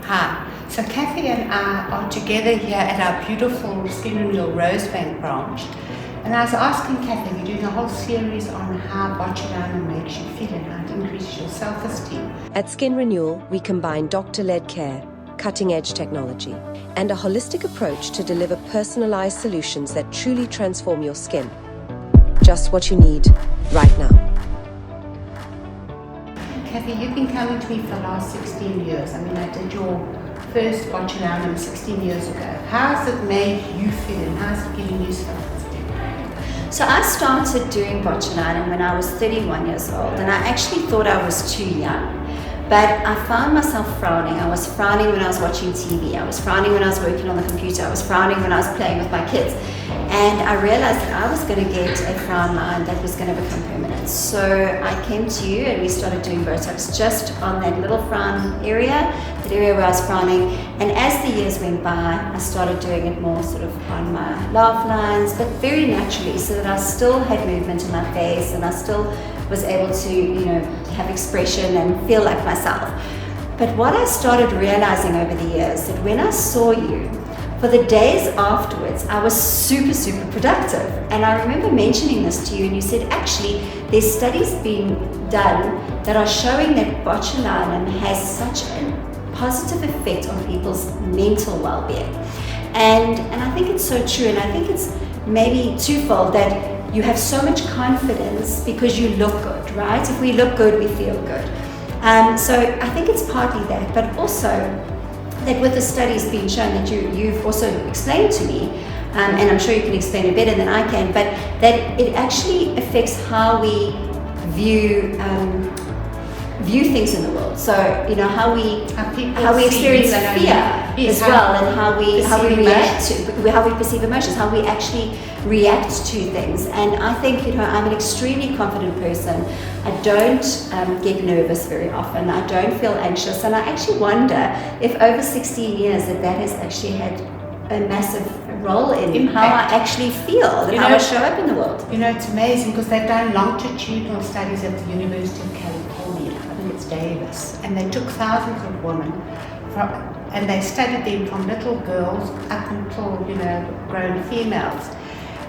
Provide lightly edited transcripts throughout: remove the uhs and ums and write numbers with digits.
Hi. So Cathy and I are together here at our beautiful Skin Renewal Rosebank branch. And I was asking Cathy, we're doing a whole series on how botulinum makes you feel and how it increases your self-esteem. At Skin Renewal, we combine doctor-led care, cutting-edge technology, and a holistic approach to deliver personalized solutions that truly transform your skin. Just what you need right now. Cathy, you've been coming to me for the last 16 years. I mean, I did your first botulinum 16 years ago. How has it made you feel and how is it giving you self-esteem? So I started doing botulinum when I was 31 years old, and I actually thought I was too young. But I found myself frowning. I was frowning when I was watching TV. I was frowning when I was working on the computer. I was frowning when I was playing with my kids. And I realized that I was going to get a frown line that was going to become permanent. So I came to you and we started doing Botox just on that little frown area, that area where I was frowning. And as the years went by, I started doing it more sort of on my laugh lines, but very naturally, so that I still had movement in my face and I still was able to, have expression and feel like myself. But what I started realizing over the years, that when I saw you, for the days afterwards, I was super, super productive. And I remember mentioning this to you and you said, actually, there's studies being done that are showing that botulinum has such a positive effect on people's mental well-being. And I think it's so true, and I think it's maybe twofold, that you have so much confidence because you look good, right? If we look good, we feel good. So I think it's partly that, but also that with the studies being shown that you've also explained to me, and I'm sure you can explain it better than I can, but that it actually affects how we view things in the world. So how we experience fear as well, and how we react to, how we perceive emotions, how we actually react to things. And I think I'm an extremely confident person. I don't get nervous very often. I don't feel anxious, and I actually wonder if over 16 years that has actually had a massive role in how I actually feel and how I show up in the world. It's amazing because they've done longitudinal studies at the University of California. I think it's Davis, and they took thousands of women and they studied them from little girls up until grown females.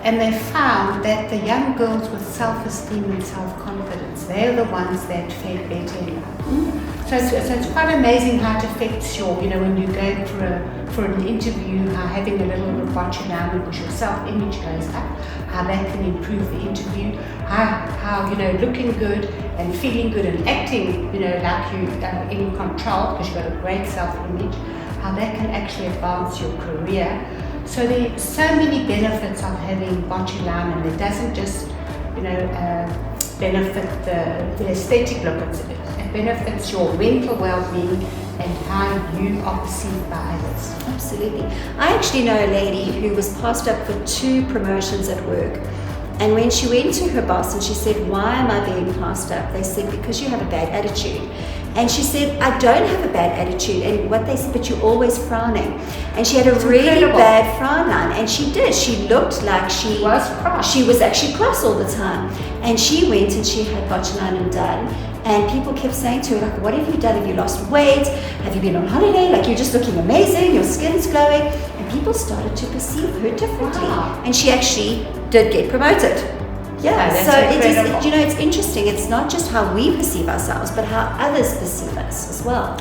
And they found that the young girls with self-esteem and self-confidence, they're the ones that fared better in life. So it's quite amazing how it affects your, when you're going for an interview, how having a little bit of botulinum, because your self-image goes up, how that can improve the interview, how looking good and feeling good and acting, like you're in control because you've got a great self-image, how that can actually advance your career. So there are so many benefits of having botulinum. It doesn't just, benefit the aesthetic look. It benefits your mental well-being and how you are perceived by others. Absolutely. I actually know a lady who was passed up for 2 promotions at work. And when she went to her boss and she said, "Why am I being passed up?" They said, "Because you have a bad attitude." And she said, "I don't have a bad attitude." And what they said, "But you're always frowning." And she had a really bad frown line. And she did. She looked like she was actually cross all the time. And she went and she had botulinum done. And people kept saying to her, like, "What have you done? Have you lost weight? Have you been on holiday? Like, you're just looking amazing. Your skin's glowing." And people started to perceive her differently. Wow. And she actually did get promoted. Yeah, so it's interesting. It's not just how we perceive ourselves, but how others perceive us as well.